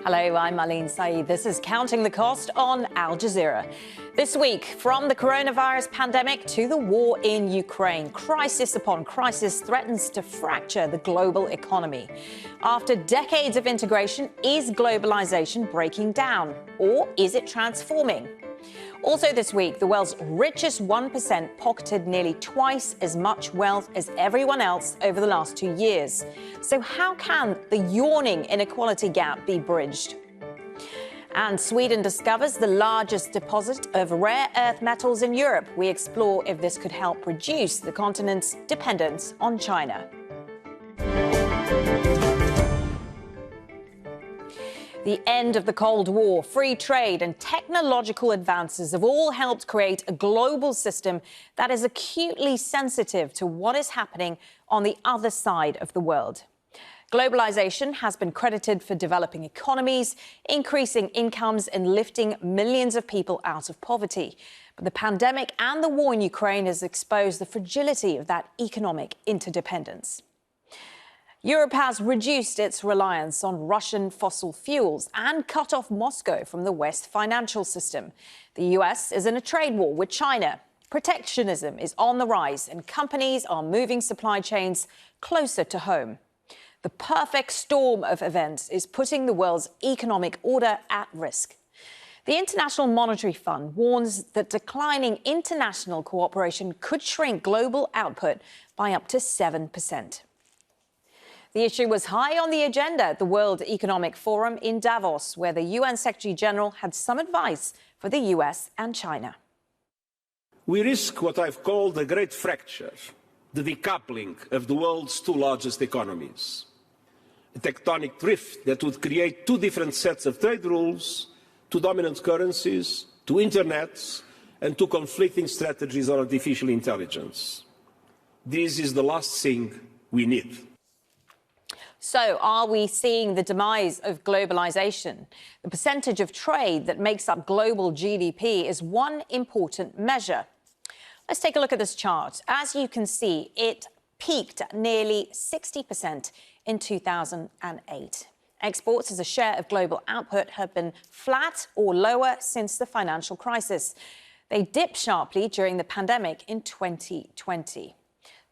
Hello, I'm Aline Saeed. This is Counting the Cost on Al Jazeera. This week, from the coronavirus pandemic to the war in Ukraine, crisis upon crisis threatens to fracture the global economy. After decades of integration, is globalization breaking down, or is it transforming? Also this week, the world's richest 1% pocketed nearly twice as much wealth as everyone else over the last 2 years. So how can the yawning inequality gap be bridged? And Sweden discovers the largest deposit of rare earth metals in Europe. We explore if this could help reduce the continent's dependence on China. The end of the Cold War, free trade and technological advances have all helped create a global system that is acutely sensitive to what is happening on the other side of the world. Globalization has been credited for developing economies, increasing incomes and lifting millions of people out of poverty. But the pandemic and the war in Ukraine has exposed the fragility of that economic interdependence. Europe has reduced its reliance on Russian fossil fuels and cut off Moscow from the West financial system. The US is in a trade war with China. Protectionism is on the rise and companies are moving supply chains closer to home. The perfect storm of events is putting the world's economic order at risk. The International Monetary Fund warns that declining international cooperation could shrink global output by up to 7%. The issue was high on the agenda at the World Economic Forum in Davos, where the UN Secretary-General had some advice for the US and China. We risk what I've called a great fracture, the decoupling of the world's two largest economies. A tectonic rift that would create two different sets of trade rules, two dominant currencies, two internets, and two conflicting strategies on artificial intelligence. This is the last thing we need. So are we seeing the demise of globalization? The percentage of trade that makes up global GDP is one important measure. Let's take a look at this chart. As you can see, it peaked at nearly 60% in 2008. Exports as a share of global output have been flat or lower since the financial crisis. They dipped sharply during the pandemic in 2020.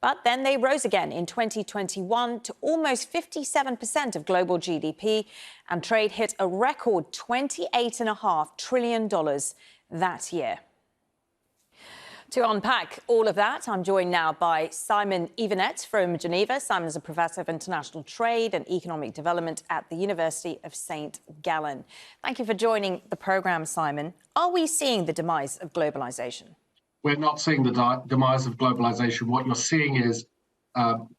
But then they rose again in 2021 to almost 57% of global GDP, and trade hit a record $28.5 trillion that year. To unpack all of that, I'm joined now by Simon Yvenet from Geneva. Simon is a professor of international trade and economic development at the University of St. Gallen. Thank you for joining the programme, Simon. Are we seeing the demise of globalisation? We're not seeing the demise of globalization. What you're seeing is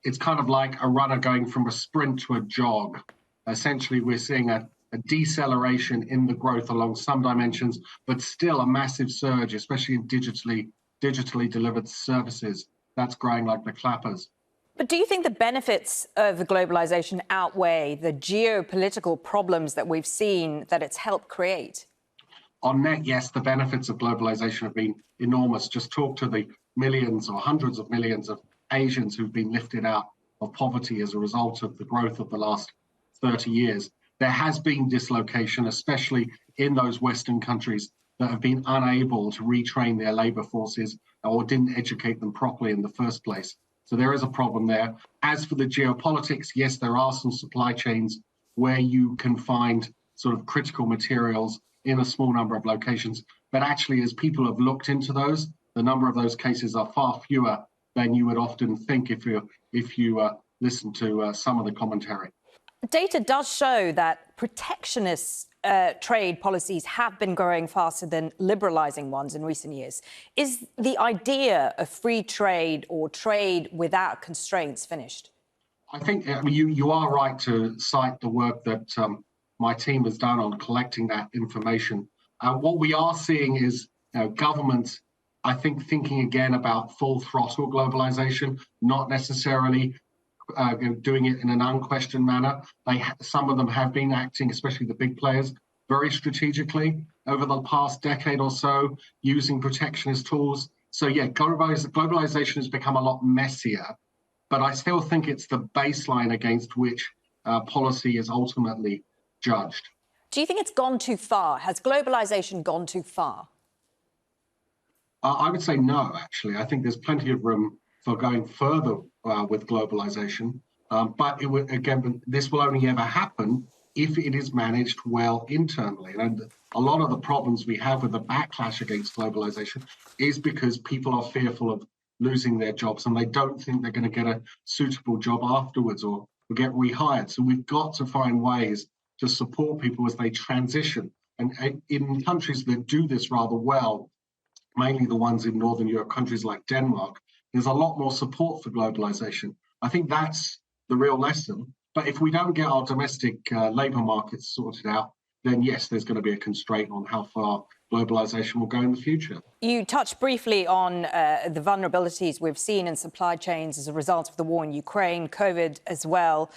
it's kind of like a runner going from a sprint to a jog. Essentially, we're seeing a deceleration in the growth along some dimensions, but still a massive surge, especially in digitally delivered services. That's growing like the clappers. But do you think the benefits of the globalization outweigh the geopolitical problems that we've seen that it's helped create? On net, yes, the benefits of globalization have been enormous. Just talk to the millions or hundreds of millions of Asians who've been lifted out of poverty as a result of the growth of the last 30 years. There has been dislocation, especially in those Western countries that have been unable to retrain their labor forces or didn't educate them properly in the first place. So there is a problem there. As for the geopolitics, yes, there are some supply chains where you can find sort of critical materials in a small number of locations. But actually, as people have looked into those, the number of those cases are far fewer than you would often think if you listen to some of the commentary. Data does show that protectionist trade policies have been growing faster than liberalising ones in recent years. Is the idea of free trade or trade without constraints finished? I think you are right to cite the work that my team has done on collecting that information. What we are seeing is governments, I think, thinking again about full throttle globalization, not necessarily doing it in an unquestioned manner. Some of them have been acting, especially the big players, very strategically over the past decade or so, using protectionist tools. So yeah, globalization has become a lot messier, but I still think it's the baseline against which policy is ultimately judged. Do you think it's gone too far? Has globalisation gone too far? I would say no, actually. I think there's plenty of room for going further with globalization. But again, this will only ever happen if it is managed well internally. And a lot of the problems we have with the backlash against globalization is because people are fearful of losing their jobs and they don't think they're going to get a suitable job afterwards or get rehired. So we've got to find ways to support people as they transition. And in countries that do this rather well, mainly the ones in Northern Europe, countries like Denmark, there's a lot more support for globalization. I think that's the real lesson. But if we don't get our domestic labour markets sorted out, then yes, there's going to be a constraint on how far globalization will go in the future. You touched briefly on the vulnerabilities we've seen in supply chains as a result of the war in Ukraine, COVID as well.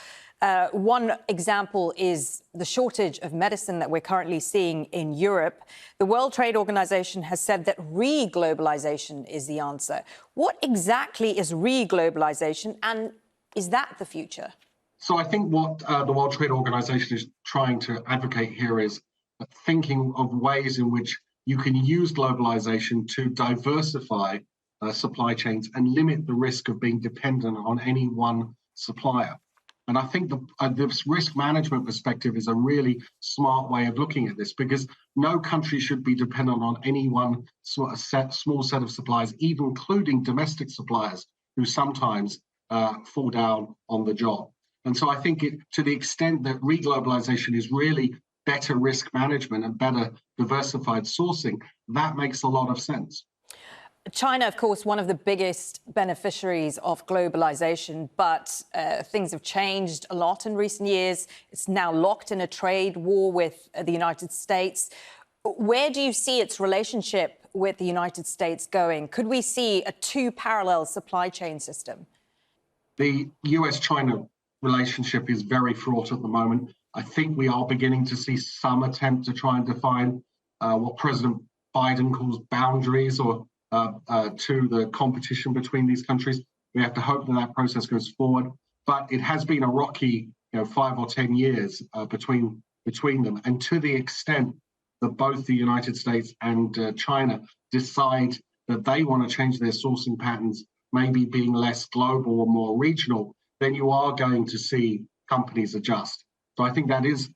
One example is the shortage of medicine that we're currently seeing in Europe. The World Trade Organization has said that re-globalization is the answer. What exactly is re-globalization, and is that the future? So I think what the World Trade Organization is trying to advocate here is thinking of ways in which you can use globalization to diversify supply chains and limit the risk of being dependent on any one supplier. And I think this risk management perspective is a really smart way of looking at this, because no country should be dependent on any one small set of suppliers, even including domestic suppliers who sometimes fall down on the job. And so I think to the extent that reglobalization is really better risk management and better diversified sourcing, that makes a lot of sense. China, of course, one of the biggest beneficiaries of globalization, but things have changed a lot in recent years. It's now locked in a trade war with the United States. Where do you see its relationship with the United States going? Could we see a two-parallel supply chain system? The US-China relationship is very fraught at the moment. I think we are beginning to see some attempt to try and define what President Biden calls boundaries or to the competition between these countries. We have to hope that that process goes forward. But it has been a rocky 5 or 10 years between them. And to the extent that both the United States and China decide that they want to change their sourcing patterns, maybe being less global or more regional, then you are going to see companies adjust. So I think that is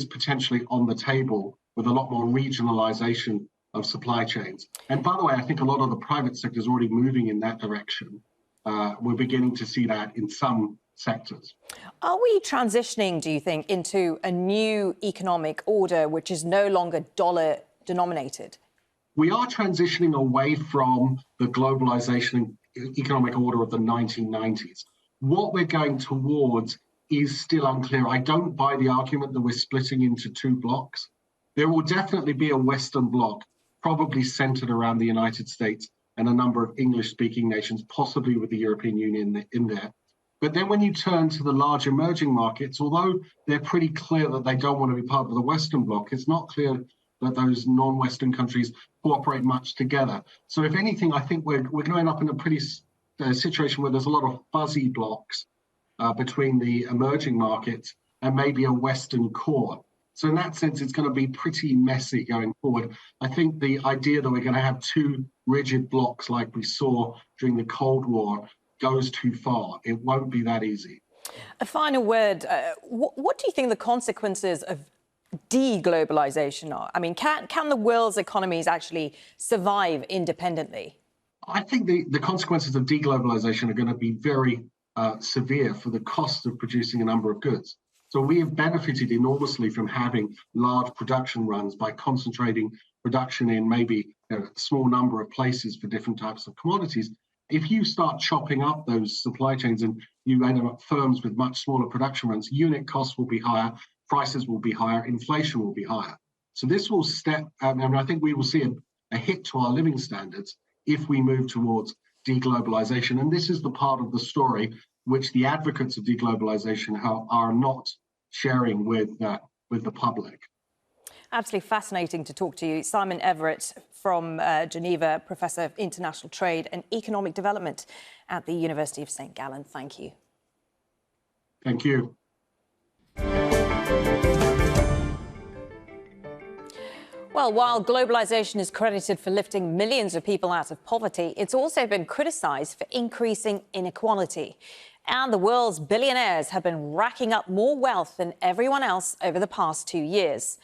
potentially on the table with a lot more regionalization of supply chains. And by the way, I think a lot of the private sector is already moving in that direction. We're beginning to see that in some sectors. Are we transitioning, do you think, into a new economic order which is no longer dollar denominated? We are transitioning away from the globalization economic order of the 1990s. What we're going towards is still unclear. I don't buy the argument that we're splitting into two blocks. There will definitely be a Western bloc, probably centered around the United States and a number of English-speaking nations, possibly with the European Union in there. But then when you turn to the large emerging markets, although they're pretty clear that they don't want to be part of the Western bloc, it's not clear that those non-Western countries cooperate much together. So if anything, I think we're going to end up in a pretty situation where there's a lot of fuzzy blocks between the emerging markets and maybe a Western core. So in that sense, it's going to be pretty messy going forward. I think the idea that we're going to have two rigid blocks like we saw during the Cold War goes too far. It won't be that easy. A final word. What do you think the consequences of deglobalization are? I mean, can the world's economies actually survive independently? I think the consequences of deglobalization are going to be very severe for the cost of producing a number of goods. So we have benefited enormously from having large production runs by concentrating production in maybe a small number of places for different types of commodities. If you start chopping up those supply chains and you end up firms with much smaller production runs, unit costs will be higher, prices will be higher, inflation will be higher. So this will and I think we will see a hit to our living standards if we move towards deglobalization. And this is the part of the story which the advocates of deglobalization are not sharing with the public. Absolutely fascinating to talk to you. Simon Everett from Geneva, Professor of International Trade and Economic Development at the University of St. Gallen. Thank you. Thank you. Well, while globalization is credited for lifting millions of people out of poverty, it's also been criticized for increasing inequality. And the world's billionaires have been racking up more wealth than everyone else over the past 2 years.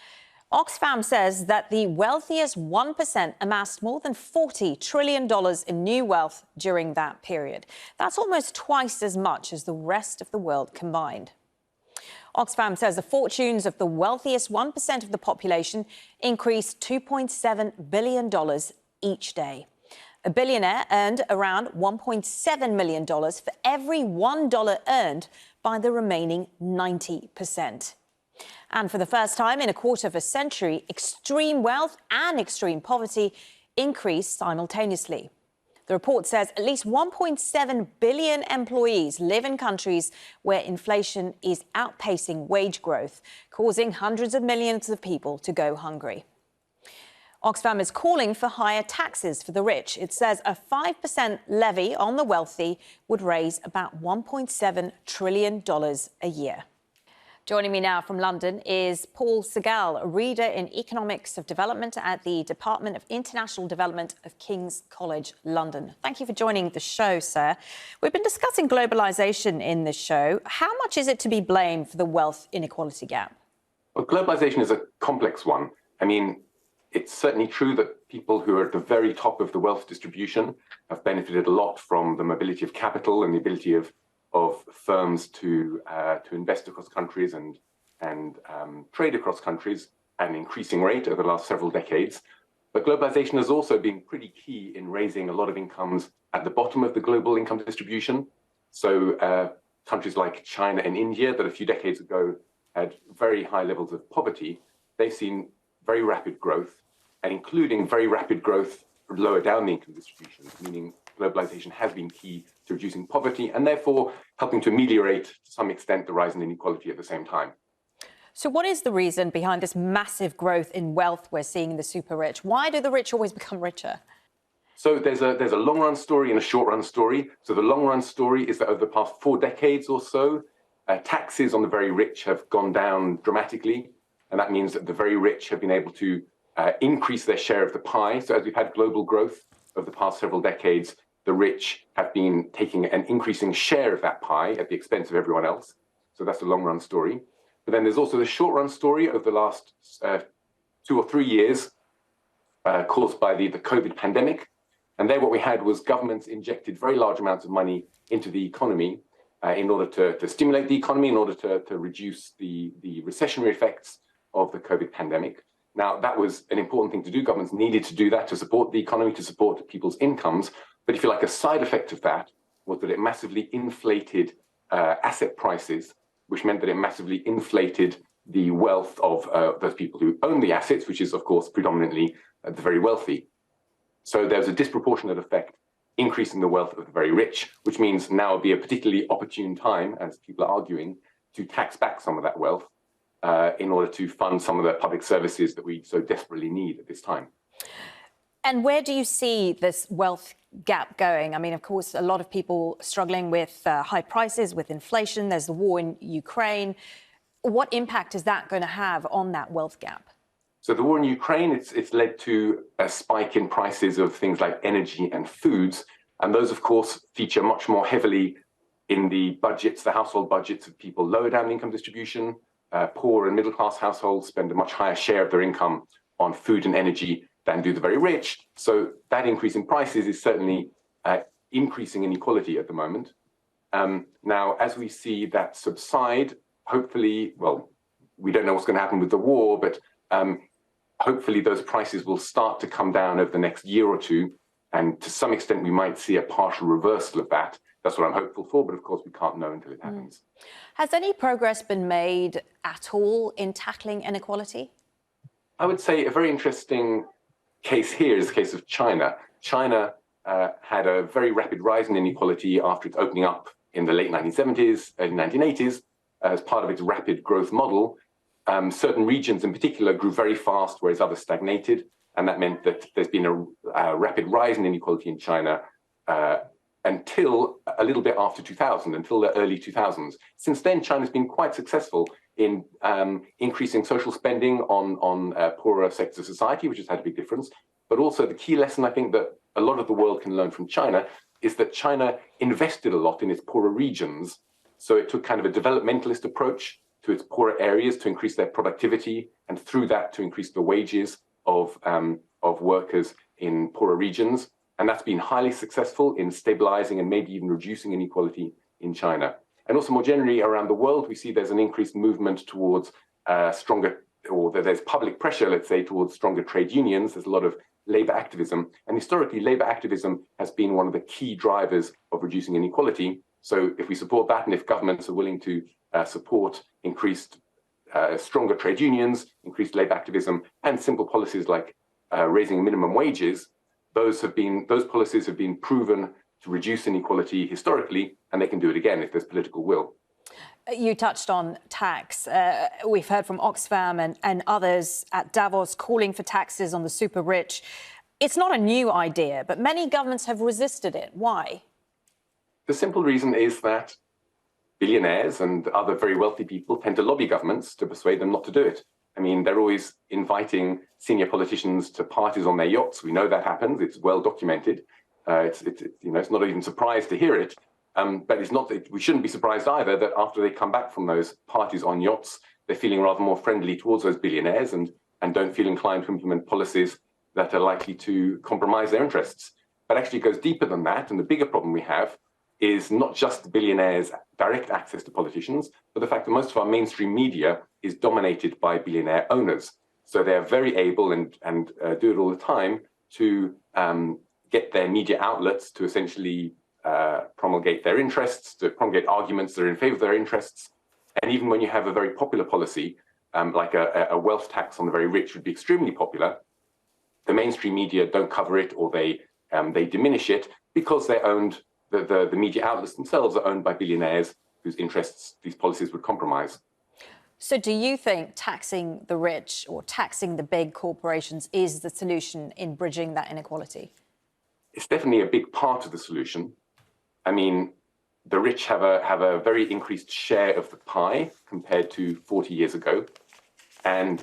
Oxfam says that the wealthiest 1% amassed more than $40 trillion in new wealth during that period. That's almost twice as much as the rest of the world combined. Oxfam says the fortunes of the wealthiest 1% of the population increased $2.7 billion each day. A billionaire earned around $1.7 million for every $1 earned by the remaining 90%. And for the first time in a quarter of a century, extreme wealth and extreme poverty increased simultaneously. The report says at least 1.7 billion employees live in countries where inflation is outpacing wage growth, causing hundreds of millions of people to go hungry. Oxfam is calling for higher taxes for the rich. It says a 5% levy on the wealthy would raise about $1.7 trillion a year. Joining me now from London is Paul Segal, a reader in Economics of Development at the Department of International Development of King's College London. Thank you for joining the show, sir. We've been discussing globalisation in this show. How much is it to be blamed for the wealth inequality gap? Well, globalisation is a complex one. I mean, it's certainly true that people who are at the very top of the wealth distribution have benefited a lot from the mobility of capital and the ability of firms to invest across countries and trade across countries at an increasing rate over the last several decades. But globalization has also been pretty key in raising a lot of incomes at the bottom of the global income distribution. So countries like China and India that a few decades ago had very high levels of poverty, they've seen very rapid growth, and including very rapid growth lower down the income distribution, meaning globalization has been key to reducing poverty and therefore helping to ameliorate, to some extent, the rise in inequality at the same time. So what is the reason behind this massive growth in wealth we're seeing in the super rich? Why do the rich always become richer? So there's a long-run story and a short-run story. So the long-run story is that over the past 4 decades or so, taxes on the very rich have gone down dramatically. And that means that the very rich have been able to increase their share of the pie. So as we've had global growth over the past several decades, the rich have been taking an increasing share of that pie at the expense of everyone else. So that's the long-run story. But then there's also the short-run story over the last 2 or 3 years caused by the COVID pandemic. And there what we had was governments injected very large amounts of money into the economy in order to stimulate the economy, in order to reduce the recessionary effects of the COVID pandemic. Now, that was an important thing to do. Governments needed to do that to support the economy, to support people's incomes. But if you like, a side effect of that was that it massively inflated asset prices, which meant that it massively inflated the wealth of those people who own the assets, which is, of course, predominantly the very wealthy. So there's a disproportionate effect increasing the wealth of the very rich, which means now would be a particularly opportune time, as people are arguing, to tax back some of that wealth in order to fund some of the public services that we so desperately need at this time. And where do you see this wealth gap going? I mean, of course, a lot of people struggling with high prices, with inflation. There's the war in Ukraine. What impact is that going to have on that wealth gap? So the war in Ukraine, it's led to a spike in prices of things like energy and foods. And those, of course, feature much more heavily in the budgets, the household budgets of people lower down the income distribution. Poor and middle-class households spend a much higher share of their income on food and energy than do the very rich. So that increase in prices is certainly increasing inequality at the moment. Now, as we see that subside, hopefully, well, we don't know what's going to happen with the war, but hopefully those prices will start to come down over the next year or two. And to some extent, we might see a partial reversal of that. That's what I'm hopeful for, but of course we can't know until it happens. Has any progress been made at all in tackling inequality? I would say a very interesting case here is the case of China. China had a very rapid rise in inequality after its opening up in the late 1970s, early 1980s, as part of its rapid growth model. Certain regions in particular grew very fast, whereas others stagnated. And that meant that there's been a rapid rise in inequality in China until a little bit after 2000, until the early 2000s. Since then, China's been quite successful in increasing social spending on poorer sectors of society, which has had a big difference. But also the key lesson I think that a lot of the world can learn from China is that China invested a lot in its poorer regions. So it took kind of a developmentalist approach to its poorer areas to increase their productivity, and through that to increase the wages of workers in poorer regions. And that's been highly successful in stabilizing and maybe even reducing inequality in China. And also more generally around the world, we see there's an increased movement towards stronger, or there's public pressure, let's say, towards stronger trade unions. There's a lot of labor activism. And historically, labor activism has been one of the key drivers of reducing inequality. So if we support that, and if governments are willing to support increased, stronger trade unions, increased labor activism, and simple policies like raising minimum wages, those policies have been proven to reduce inequality historically, and they can do it again if there's political will. You touched on tax. We've heard from Oxfam and others at Davos calling for taxes on the super rich. It's not a new idea, but many governments have resisted it. Why? The simple reason is that billionaires and other very wealthy people tend to lobby governments to persuade them not to do it. I mean, they're always inviting senior politicians to parties on their yachts. We know that happens. It's well documented. It's not even surprised to hear it. But it's not that we shouldn't be surprised either that after they come back from those parties on yachts, they're feeling rather more friendly towards those billionaires and don't feel inclined to implement policies that are likely to compromise their interests. But actually it goes deeper than that. And the bigger problem we have is not just the billionaires' direct access to politicians, but the fact that most of our mainstream media is dominated by billionaire owners. So they're very able and do it all the time to get their media outlets to essentially promulgate their interests, to promulgate arguments that are in favor of their interests. And even when you have a very popular policy, like a wealth tax on the very rich would be extremely popular, the mainstream media don't cover it, or they diminish it because they're owned, the media outlets themselves are owned by billionaires whose interests these policies would compromise. So do you think taxing the rich or taxing the big corporations is the solution in bridging that inequality? It's definitely a big part of the solution. I mean, the rich have a very increased share of the pie compared to 40 years ago. And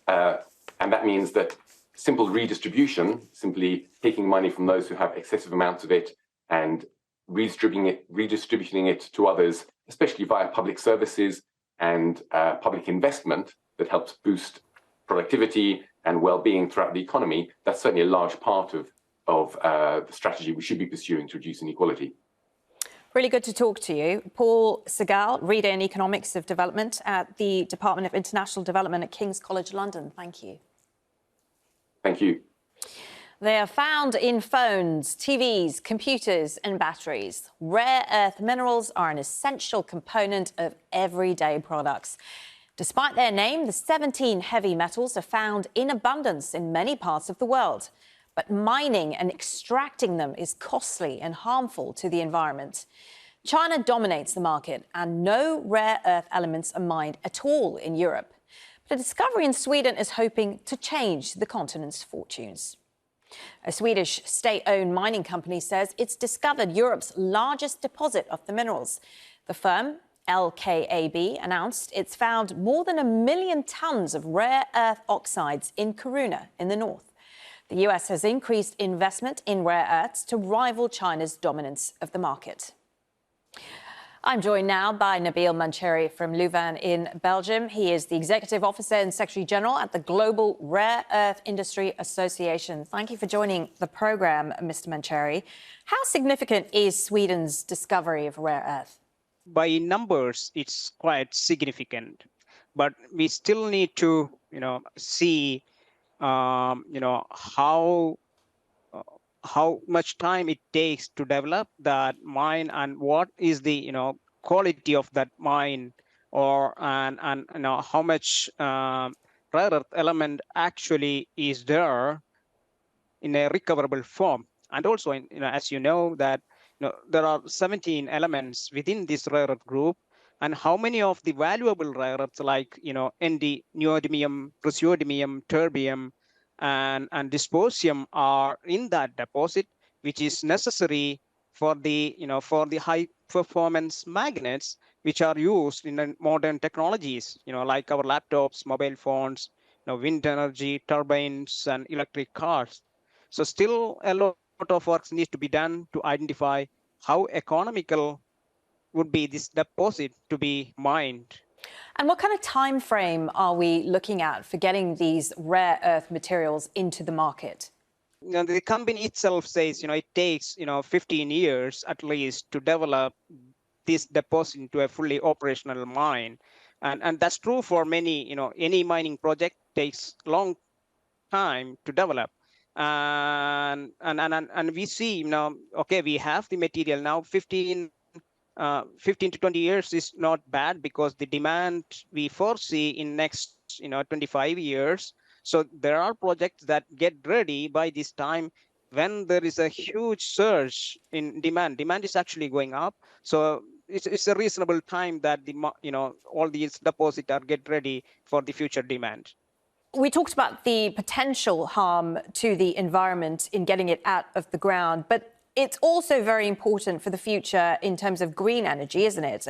that means that simple redistribution, simply taking money from those who have excessive amounts of it and redistributing it to others, especially via public services and public investment that helps boost productivity and well-being throughout the economy, that's certainly a large part of the strategy we should be pursuing to reduce inequality. Really good to talk to you. Paul Segal, Reader in Economics of Development at the Department of International Development at King's College London. Thank you. Thank you. They are found in phones, TVs, computers and batteries. Rare earth minerals are an essential component of everyday products. Despite their name, the 17 heavy metals are found in abundance in many parts of the world. But mining and extracting them is costly and harmful to the environment. China dominates the market and no rare earth elements are mined at all in Europe. But a discovery in Sweden is hoping to change the continent's fortunes. A Swedish state-owned mining company says it's discovered Europe's largest deposit of the minerals. The firm, LKAB, announced it's found more than 1 million tons of rare earth oxides in Kiruna in the north. The US has increased investment in rare earths to rival China's dominance of the market. I'm joined now by Nabil Mancheri from Louvain in Belgium. He is the Executive Officer and Secretary General at the Global Rare Earth Industry Association. Thank you for joining the programme, Mr. Mancheri. How significant is Sweden's discovery of rare earth? By numbers, it's quite significant, but we still need to, see how much time it takes to develop that mine and what is the quality of that mine, and how much rare earth element actually is there in a recoverable form. And also, as you know that there are 17 elements within this rare earth group, and how many of the valuable rare earths like Nd, neodymium, praseodymium, terbium, and dysprosium are in that deposit, which is necessary for the high performance magnets which are used in the modern technologies, like our laptops, mobile phones, wind energy, turbines, and electric cars. So still a lot of work needs to be done to identify how economical would be this deposit to be mined. And what kind of time frame are we looking at for getting these rare earth materials into the market? The company itself says, it takes, 15 years at least to develop this deposit into a fully operational mine. And that's true for many, any mining project takes long time to develop. And we see, okay, we have the material now. 15 to 20 years is not bad, because the demand we foresee in next 25 years. So there are projects that get ready by this time when there is a huge surge in demand. Demand is actually going up, so it's a reasonable time that all these deposits are get ready for the future demand. We talked about the potential harm to the environment in getting it out of the ground, but it's also very important for the future in terms of green energy, isn't it?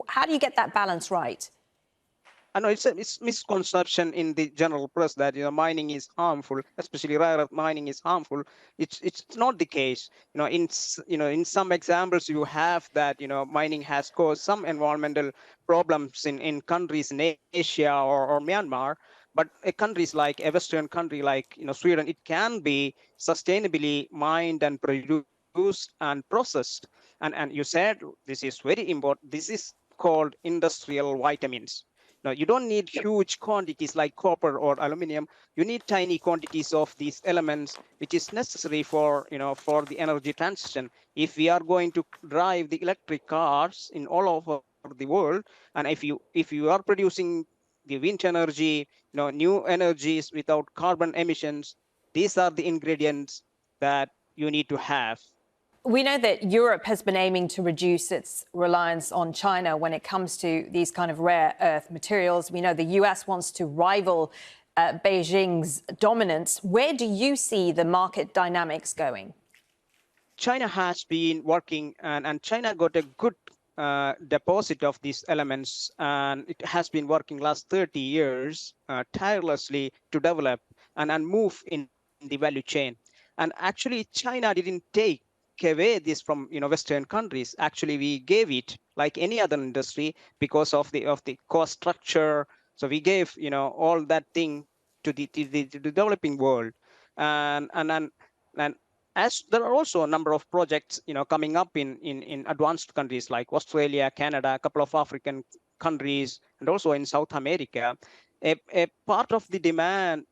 How do you get that balance right? I know it's misconception in the general press that mining is harmful, especially rare earth mining is harmful. It's not the case. In some examples you have that mining has caused some environmental problems in countries in Asia or Myanmar. But countries like a Western country like Sweden, it can be sustainably mined and produced and processed. And you said this is very important. This is called industrial vitamins. Now, you don't need huge quantities like copper or aluminum. You need tiny quantities of these elements, which is necessary for for the energy transition. If we are going to drive the electric cars in all over the world, and if you are producing the wind energy, new energies without carbon emissions, these are the ingredients that you need to have. We know that Europe has been aiming to reduce its reliance on China when it comes to these kind of rare earth materials. We know the US wants to rival Beijing's dominance. Where do you see the market dynamics going? China has been working, and China got a good deposit of these elements, and it has been working last 30 years tirelessly to develop and move in the value chain. And actually, China didn't take away this from Western countries. Actually, we gave it like any other industry because of the cost structure. So we gave all that thing to the developing world, and as there are also a number of projects coming up in advanced countries like Australia, Canada, a couple of African countries, and also in South America. A part of the demand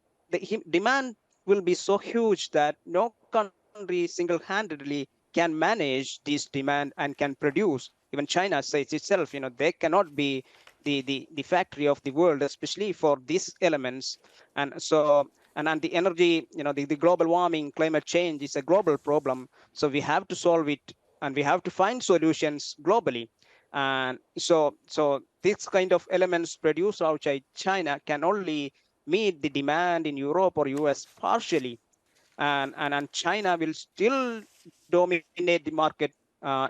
will be so huge that no country single-handedly can manage this demand and can produce. Even China says itself, they cannot be the factory of the world, especially for these elements. And so, and the energy, the global warming, climate change is a global problem. So we have to solve it, and we have to find solutions globally. And so this kind of elements produced outside China can only meet the demand in Europe or US partially. And China will still dominate the market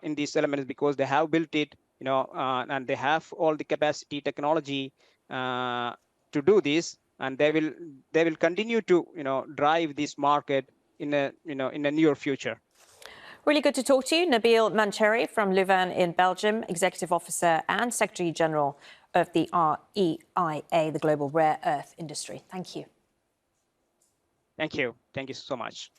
in these elements because they have built it, and they have all the capacity, technology to do this, and they will continue to drive this market in a in the near future. Really good to talk to you, Nabil Mancheri from Leuven in Belgium, Executive Officer and Secretary General of the REIA, the Global Rare Earth Industry. Thank you. Thank you. Thank you so much.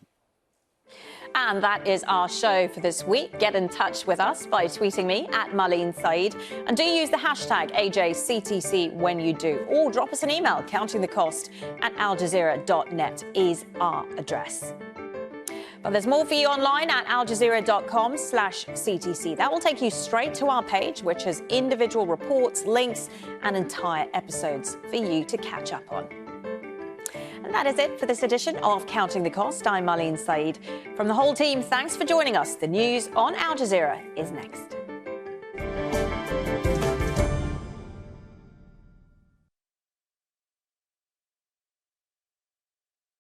And that is our show for this week. Get in touch with us by tweeting me at Marlene Saeed. And do use the hashtag AJCTC when you do. Or drop us an email. countingthecost@aljazeera.net is our address. But there's more for you online at aljazeera.com/CTC. That will take you straight to our page, which has individual reports, links, and entire episodes for you to catch up on. And that is it for this edition of Counting the Cost. I'm Marlene Saeed. From the whole team, thanks for joining us. The news on Al Jazeera is next.